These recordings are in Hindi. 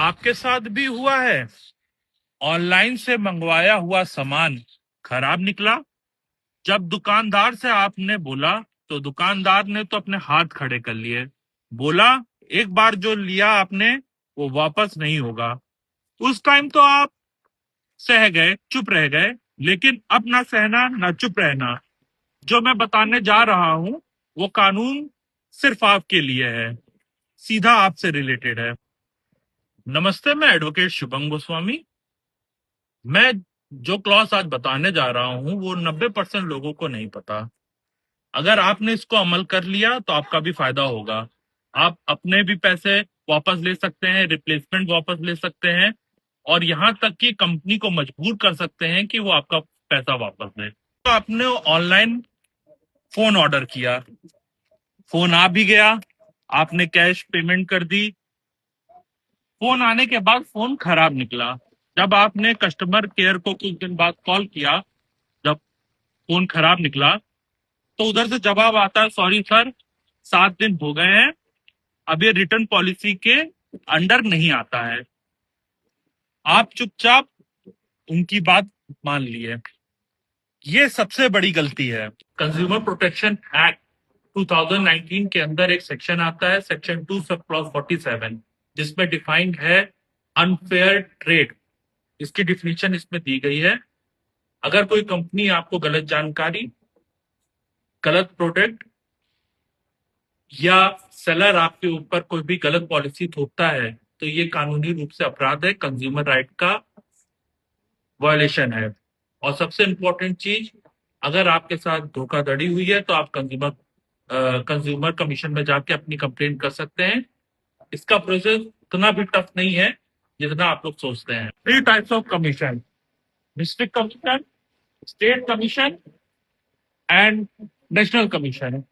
आपके साथ भी हुआ है? ऑनलाइन से मंगवाया हुआ सामान खराब निकला। जब दुकानदार से आपने बोला तो दुकानदार ने तो अपने हाथ खड़े कर लिए। बोला एक बार जो लिया आपने वो वापस नहीं होगा। उस टाइम तो आप सह गए, चुप रह गए। लेकिन अब ना सहना ना चुप रहना। जो मैं बताने जा रहा हूं वो कानून सिर्फ आपके लिए है, सीधा आपसे रिलेटेड है। नमस्ते, मैं एडवोकेट शुभम गोस्वामी। मैं जो क्लॉज आज बताने जा रहा हूं वो 90% लोगों को नहीं पता। अगर आपने इसको अमल कर लिया तो आपका भी फायदा होगा। आप अपने भी पैसे वापस ले सकते हैं, रिप्लेसमेंट वापस ले सकते हैं, और यहां तक कि कंपनी को मजबूर कर सकते हैं कि वो आपका पैसा वापस दे। तो आपने ऑनलाइन फोन ऑर्डर किया, फोन आ भी गया, आपने कैश पेमेंट कर दी। फोन आने के बाद फोन खराब निकला। जब आपने कस्टमर केयर को कुछ दिन बाद कॉल किया, जब फोन खराब निकला, तो उधर से जवाब आता है, सॉरी सर, 7 दिन हो गए हैं, अब ये रिटर्न पॉलिसी के अंडर नहीं आता है। आप चुपचाप उनकी बात मान लिए। ये सबसे बड़ी गलती है। कंज्यूमर प्रोटेक्शन एक्ट 2019 के अंदर एक सेक्शन आता है, सेक्शन 2 सब क्लॉज 47, जिसमें डिफाइंड है अनफेयर ट्रेड। इसकी डिफिनीशन इसमें दी गई है। अगर कोई कंपनी आपको गलत जानकारी, गलत प्रोडक्ट या सेलर आपके ऊपर कोई भी गलत पॉलिसी थोपता है तो ये कानूनी रूप से अपराध है, कंज्यूमर राइट का वायलेशन है। और सबसे इंपॉर्टेंट चीज, अगर आपके साथ धोखाधड़ी हुई है तो आप कंज्यूमर कमीशन में जाके अपनी कंप्लेंट कर सकते हैं। इसका प्रोसेस उतना भी टफ नहीं है जितना आप लोग सोचते हैं। 3 types of commission: district commission, state commission and national commission.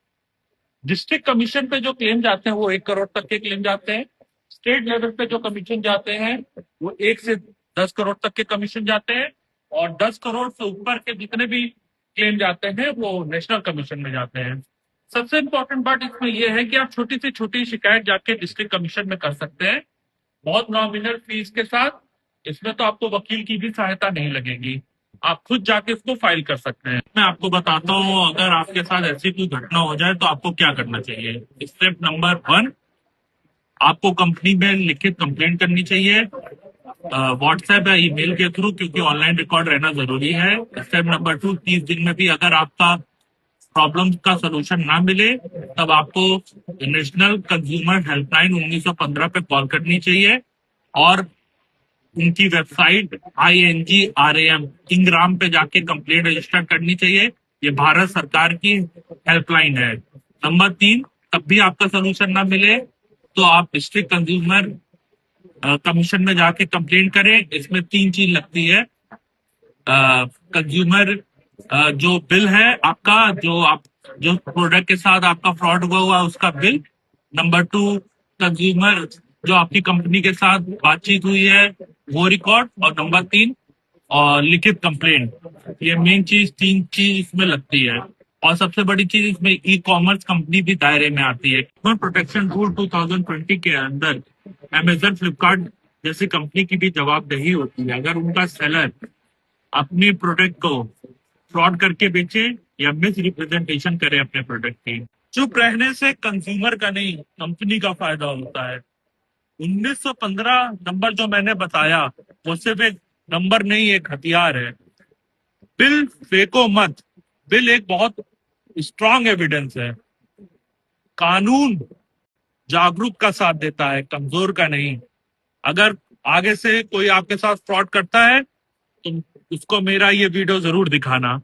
District commission पे जो क्लेम जाते हैं वो 1 करोड़ तक के क्लेम जाते हैं। स्टेट लेवल पे जो कमीशन जाते हैं वो 1 से 10 करोड़ तक के कमीशन जाते हैं। और 10 करोड़ से ऊपर के जितने भी क्लेम जाते हैं वो नेशनल कमीशन में जाते हैं। सबसे इंपॉर्टेंट बात इसमें यह है कि आप छोटी से छोटी शिकायत जाके डिस्ट्रिक्ट कमीशन में कर सकते हैं, बहुत नॉमिनल फीस के साथ। इसमें तो आपको वकील की भी सहायता नहीं लगेगी, आप खुद जाके इसको फाइल कर सकते हैं। मैं आपको बताता हूँ, अगर आपके साथ ऐसी कोई घटना हो जाए तो आपको क्या करना चाहिए। स्टेप नंबर 1, आपको कंपनी में लिखित कंप्लेंट करनी चाहिए, व्हाट्सएप या ईमेल के थ्रू, क्योंकि ऑनलाइन रिकॉर्ड रहना जरूरी है। स्टेप नंबर 2, 30 दिन में भी अगर आपका प्रॉब्लम का सोल्यूशन ना मिले तब आपको नेशनल कंज्यूमर हेल्पलाइन 1915 पे कॉल करनी चाहिए, और उनकी वेबसाइट INGRAM इंग्राम पे जाके कंप्लेंट रजिस्टर करनी चाहिए। ये भारत सरकार की हेल्पलाइन है। नंबर 3, तब भी आपका सोल्यूशन ना मिले तो आप डिस्ट्रिक्ट कंज्यूमर कमीशन में जाके कंप्लेंट करें। इसमें 3 चीज लगती है: कंज्यूमर जो बिल है आपका, जो प्रोडक्ट के साथ आपका फ्रॉड हुआ उसका बिल। नंबर 2, कंज्यूमर जो आपकी कंपनी के साथ बातचीत हुई है वो रिकॉर्ड। और नंबर 3, और लिखित कंप्लेंट। ये मेन चीज, 3 चीज इसमें लगती है। और सबसे बड़ी चीज इसमें ई कॉमर्स कंपनी भी दायरे में आती है। कंज्यूमर प्रोटेक्शन रूल 2020 के अंदर अमेजन, फ्लिपकार्ट जैसी कंपनी की भी जवाबदेही होती है अगर उनका सेलर अपने प्रोडक्ट को फ्रॉड करके बेचे या मिस रिप्रेजेंटेशन करे अपने प्रोडक्ट की। चुप रहने से कंज्यूमर का नहीं, कंपनी का फायदा होता है। 1915 नंबर जो मैंने बताया वो सिर्फ एक नंबर नहीं, एक हथियार है। बिल फेंको मत, बिल एक बहुत स्ट्रांग एविडेंस है। कानून जागरूक का साथ देता है, कमजोर का नहीं। अगर आगे से कोई आपके साथ फ्रॉड करता है तो उसको मेरा ये वीडियो जरूर दिखाना।